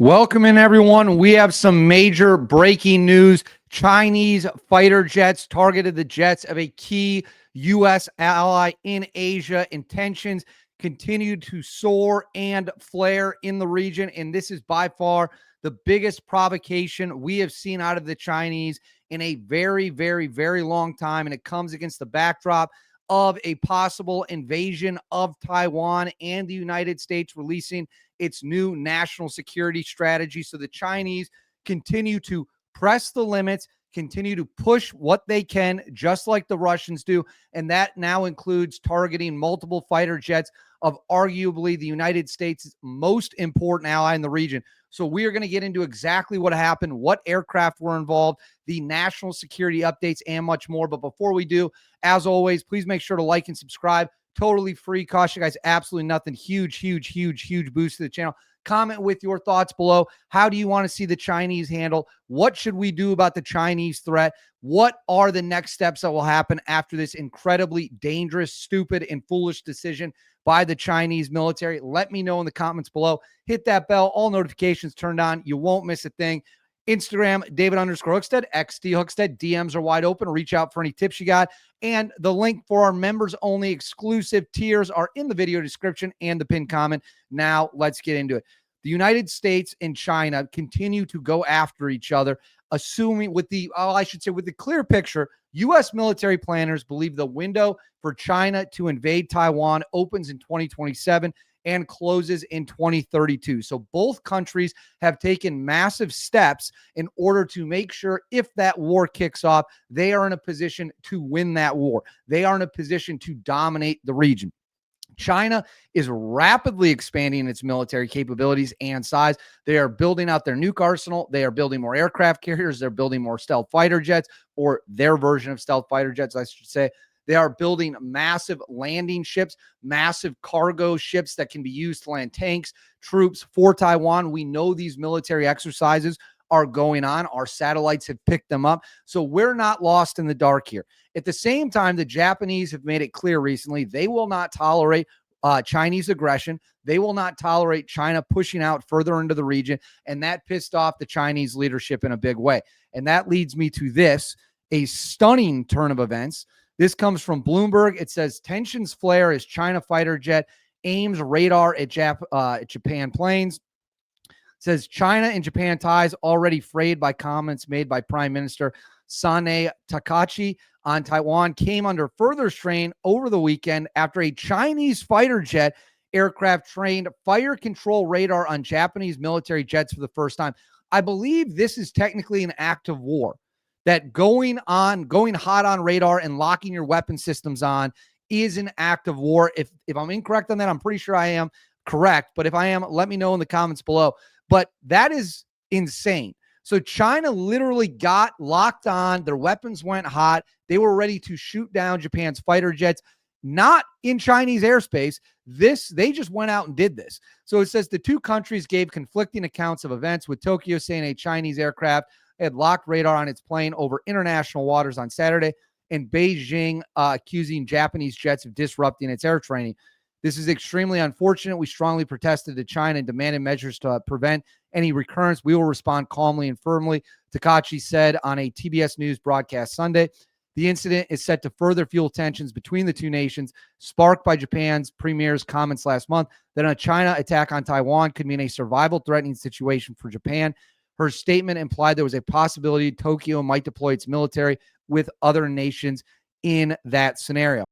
Welcome in, everyone. We have some major breaking news. Chinese fighter jets targeted the jets of a key U.S. ally in Asia. Tensions continue to soar and flare in the region, and this is by far the biggest provocation we have seen out of the Chinese in a very, very, very long time, and it comes against the backdrop of a possible invasion of Taiwan and the United States releasing its new national security strategy. So the Chinese continue to press the limits, continue to push what they can, just like the Russians do. And that now includes targeting multiple fighter jets of arguably the United States' most important ally in the region. So we are going to get into exactly what happened, what aircraft were involved, the national security updates, and much more. But before we do, as always, please make sure to like and subscribe. Totally free. Cost you guys absolutely nothing. Huge boost to the channel. Comment with your thoughts below. How do you want to see the Chinese handle? What should we do about the Chinese threat? What are the next steps that will happen after this incredibly dangerous, stupid, and foolish decision by the Chinese military? Let me know in the comments below. Hit that bell. All notifications turned on. You won't miss a thing. Instagram, David_Hookstead, XD Hookstead. DMs are wide open. Reach out for any tips you got. And the link for our members-only exclusive tiers are in the video description and the pinned comment. Now, let's get into it. The United States and China continue to go after each other, assuming with the clear picture, U.S. military planners believe the window for China to invade Taiwan opens in 2027 and closes in 2032. So both countries have taken massive steps in order to make sure if that war kicks off, they are in a position to win that war. They are in a position to dominate the region. China is rapidly expanding its military capabilities and size. They are building out their nuke arsenal. They are building more aircraft carriers. They're building more stealth fighter jets, or their version of stealth fighter jets, I should say. They are building massive landing ships, massive cargo ships that can be used to land tanks, troops for Taiwan. We know these military exercises are going on. Our satellites have picked them up. So we're not lost in the dark here. At the same time, the Japanese have made it clear recently they will not tolerate Chinese aggression. They will not tolerate China pushing out further into the region. And that pissed off the Chinese leadership in a big way. And that leads me to this, a stunning turn of events. This comes from Bloomberg. It says tensions flare as China fighter jet aims radar at Japan planes. It says China and Japan ties already frayed by comments made by Prime Minister Sanae Takachi on Taiwan came under further strain over the weekend after a Chinese fighter jet aircraft trained fire control radar on Japanese military jets for the first time. I believe this is technically an act of war. That going hot on radar and locking your weapon systems on is an act of war. If I'm incorrect on that, I'm pretty sure I am correct. But if I am, let me know in the comments below. But that is insane. So China literally got locked on. Their weapons went hot. They were ready to shoot down Japan's fighter jets, not in Chinese airspace. They just went out and did this. So it says the two countries gave conflicting accounts of events, with Tokyo saying a Chinese aircraft had locked radar on its plane over international waters on Saturday, and Beijing accusing Japanese jets of disrupting its air training. This is extremely unfortunate. We strongly protested to China and demanded measures to prevent any recurrence. We will respond calmly and firmly, Takachi said on a TBS News broadcast Sunday. The incident is set to further fuel tensions between the two nations, sparked by Japan's premier's comments last month that a China attack on Taiwan could mean a survival-threatening situation for Japan. Her statement implied there was a possibility Tokyo might deploy its military with other nations in that scenario.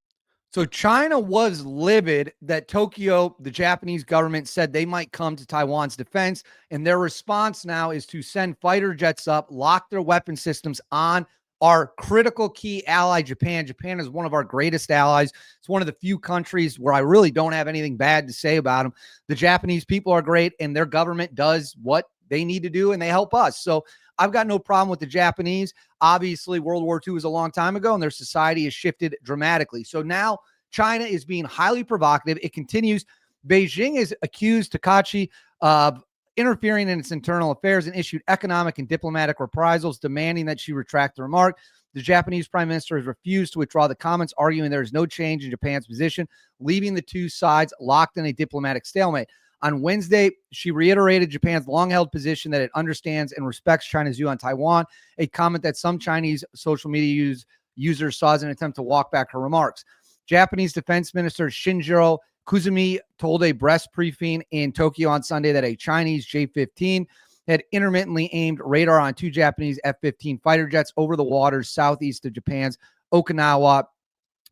So China was livid that Tokyo, the Japanese government, said they might come to Taiwan's defense, and their response now is to send fighter jets up, lock their weapon systems on our critical key ally, Japan. Japan is one of our greatest allies. It's one of the few countries where I really don't have anything bad to say about them. The Japanese people are great, and their government does what they need to do, and they help us. So I've got no problem with the Japanese. Obviously, World War II was a long time ago, and their society has shifted dramatically. So now China is being highly provocative. It continues. Beijing has accused Takachi of interfering in its internal affairs and issued economic and diplomatic reprisals, demanding that she retract the remark. The Japanese prime minister has refused to withdraw the comments, arguing there is no change in Japan's position, leaving the two sides locked in a diplomatic stalemate. On Wednesday, she reiterated Japan's long-held position that it understands and respects China's view on Taiwan, a comment that some Chinese social media users saw as an attempt to walk back her remarks. Japanese Defense Minister Shinjiro Koizumi told a press briefing in Tokyo on Sunday that a Chinese J-15 had intermittently aimed radar on 2 Japanese F-15 fighter jets over the waters southeast of Japan's Okinawa.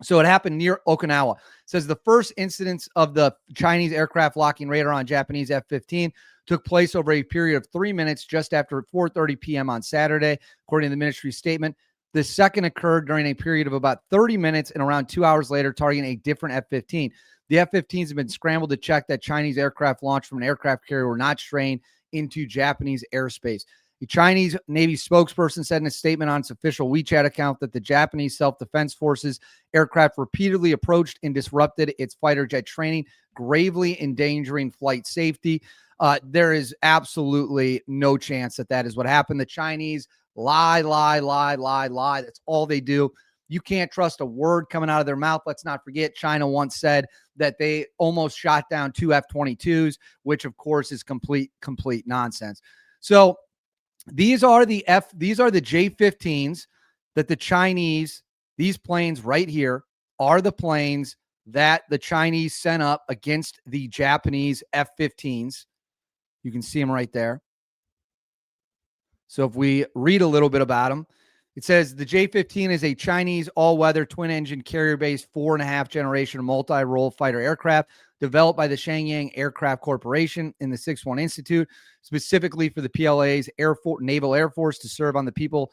So it happened near Okinawa. It says the first incidents of the Chinese aircraft locking radar on Japanese F-15 took place over a period of 3 minutes just after 4:30 p.m. on Saturday, according to the ministry's statement. The second occurred during a period of about 30 minutes and around 2 hours later, targeting a different F-15. The F-15s have been scrambled to check that Chinese aircraft launched from an aircraft carrier were not straying into Japanese airspace. The Chinese Navy spokesperson said in a statement on its official WeChat account that the Japanese Self-Defense Forces aircraft repeatedly approached and disrupted its fighter jet training, gravely endangering flight safety. There is absolutely no chance that that is what happened. The Chinese lie. That's all they do. You can't trust a word coming out of their mouth. Let's not forget, China once said that they almost shot down 2 F-22s, which of course is complete nonsense. So these are the J-15s that the Chinese, these planes right here are the planes that the Chinese sent up against the Japanese F-15s. You can see them right there. So if we read a little bit about them, it says the J-15 is a Chinese all-weather twin-engine carrier-based 4.5 generation multi-role fighter aircraft developed by the Shenyang Aircraft Corporation in the 6-1 Institute, specifically for the PLA's Naval Air Force to serve on the People's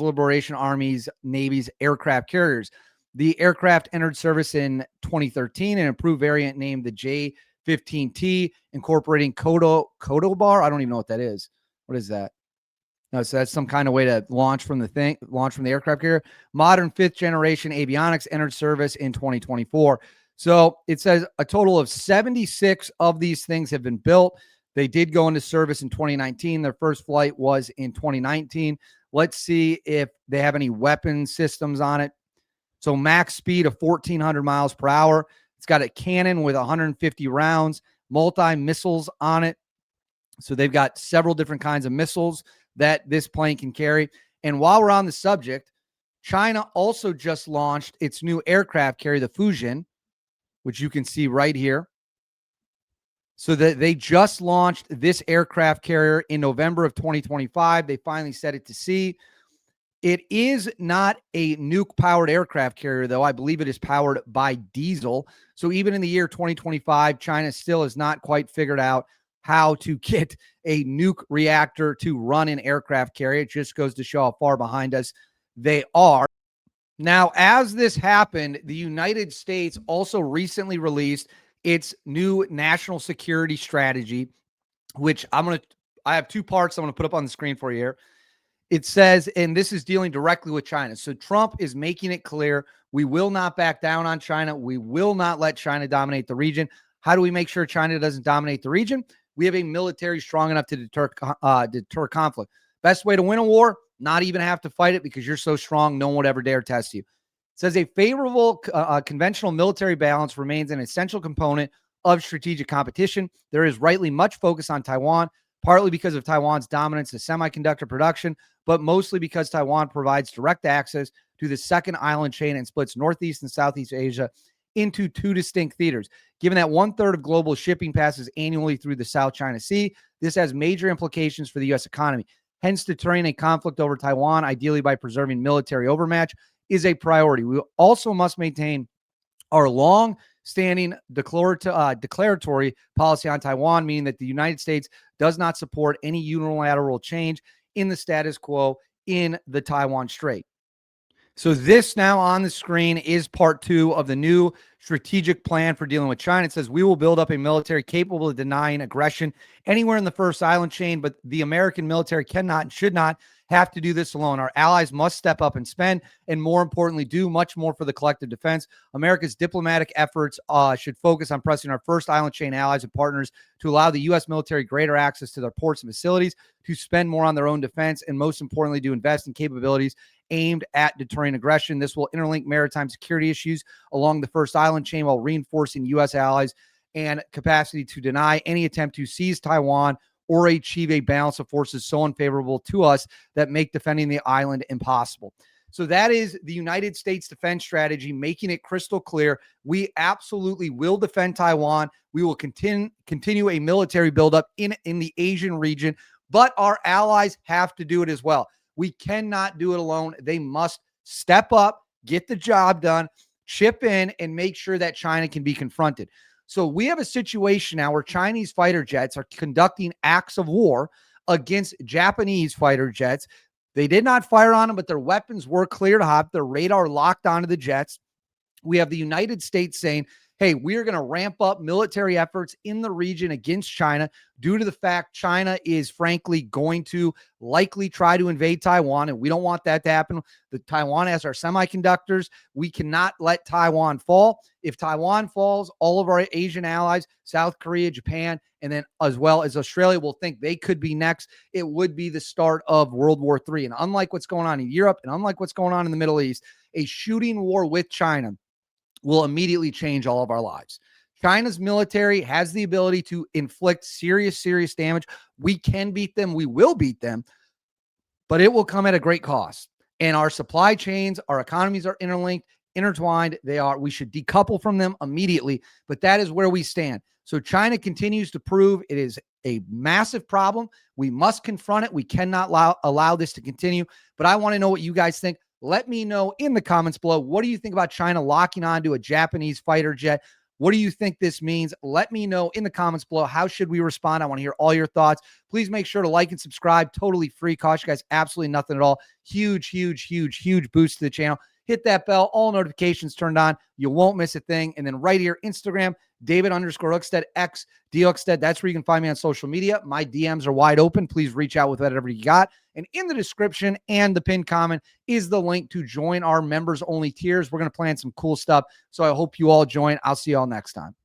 Liberation Army's Navy's aircraft carriers. The aircraft entered service in 2013, an improved variant named the J-15T, incorporating Kodo-bar. I don't even know what that is. What is that? No, so that's some kind of way to launch from the aircraft carrier. Modern 5th generation avionics entered service in 2024. So it says a total of 76 of these things have been built. They did go into service in 2019. Their first flight was in 2019. Let's see if they have any weapon systems on it. So max speed of 1,400 miles per hour. It's got a cannon with 150 rounds, multi-missiles on it. So they've got several different kinds of missiles that this plane can carry. And while we're on the subject, China also just launched its new aircraft carrier, the Fujian, which you can see right here. So that they just launched this aircraft carrier in November of 2025. They finally set it to sea. It is not a nuke-powered aircraft carrier, though. I believe it is powered by diesel. So even in the year 2025, China still has not quite figured out how to get a nuke reactor to run an aircraft carrier. It just goes to show how far behind us they are. Now, as this happened, the United States also recently released its new national security strategy, which I have 2 parts I'm going to put up on the screen for you here. It says, and this is dealing directly with China. So Trump is making it clear we will not back down on China. We will not let China dominate the region. How do we make sure China doesn't dominate the region? We have a military strong enough to deter conflict. Best way to win a war, not even have to fight it because you're so strong, no one would ever dare test you. It says a favorable conventional military balance remains an essential component of strategic competition. There is rightly much focus on Taiwan, partly because of Taiwan's dominance in semiconductor production, but mostly because Taiwan provides direct access to the second island chain and splits Northeast and Southeast Asia into 2 distinct theaters. Given that 1/3 of global shipping passes annually through the South China Sea, this has major implications for the U.S. economy. Hence, deterring a conflict over Taiwan, ideally by preserving military overmatch, is a priority. We also must maintain our long-standing declaratory policy on Taiwan, meaning that the United States does not support any unilateral change in the status quo in the Taiwan Strait. So this now on the screen is part 2 of the new strategic plan for dealing with China. It says we will build up a military capable of denying aggression anywhere in the first island chain, but the American military cannot and should not have to do this alone. Our allies must step up and spend, and more importantly, do much more for the collective defense. America's diplomatic efforts should focus on pressing our first island chain allies and partners to allow the U.S. military greater access to their ports and facilities, to spend more on their own defense, and most importantly, to invest in capabilities aimed at deterring aggression. This will interlink maritime security issues along the first island chain while reinforcing U.S. allies and capacity to deny any attempt to seize Taiwan or achieve a balance of forces so unfavorable to us that make defending the island impossible. So that is the United States defense strategy, making it crystal clear. We absolutely will defend Taiwan. We will continue a military buildup in the Asian region, but our allies have to do it as well. We cannot do it alone. They must step up, get the job done, chip in, and make sure that China can be confronted. So we have a situation now where Chinese fighter jets are conducting acts of war against Japanese fighter jets. They did not fire on them, but their weapons were cleared hot. Their radar locked onto the jets. We have the United States saying, hey, we are going to ramp up military efforts in the region against China due to the fact China is frankly going to likely try to invade Taiwan, and we don't want that to happen. Taiwan has our semiconductors. We cannot let Taiwan fall. If Taiwan falls, all of our Asian allies, South Korea, Japan, and then as well as Australia will think they could be next. It would be the start of World War III. And unlike what's going on in Europe and unlike what's going on in the Middle East, a shooting war with China will immediately change all of our lives. China's military has the ability to inflict serious damage. We can beat them. We will beat them, but it will come at a great cost. And our supply chains, our economies are intertwined. We should decouple from them immediately, but that is where we stand. So China continues to prove it is a massive problem. We must confront it. We cannot allow this to continue, but I want to know what you guys think. Let me know in the comments below. What do you think about China locking onto a Japanese fighter jet? What do you think this means? Let me know in the comments below. How should we respond? I want to hear all your thoughts. Please make sure to like and subscribe. Totally free. Cost you guys absolutely nothing at all. Huge boost to the channel. Hit that bell. All notifications turned on. You won't miss a thing. And then right here, Instagram, David_Hookstead, X D Hookstead. That's where you can find me on social media. My DMs are wide open. Please reach out with whatever you got. And in the description and the pinned comment is the link to join our members only tiers. We're going to plan some cool stuff. So I hope you all join. I'll see you all next time.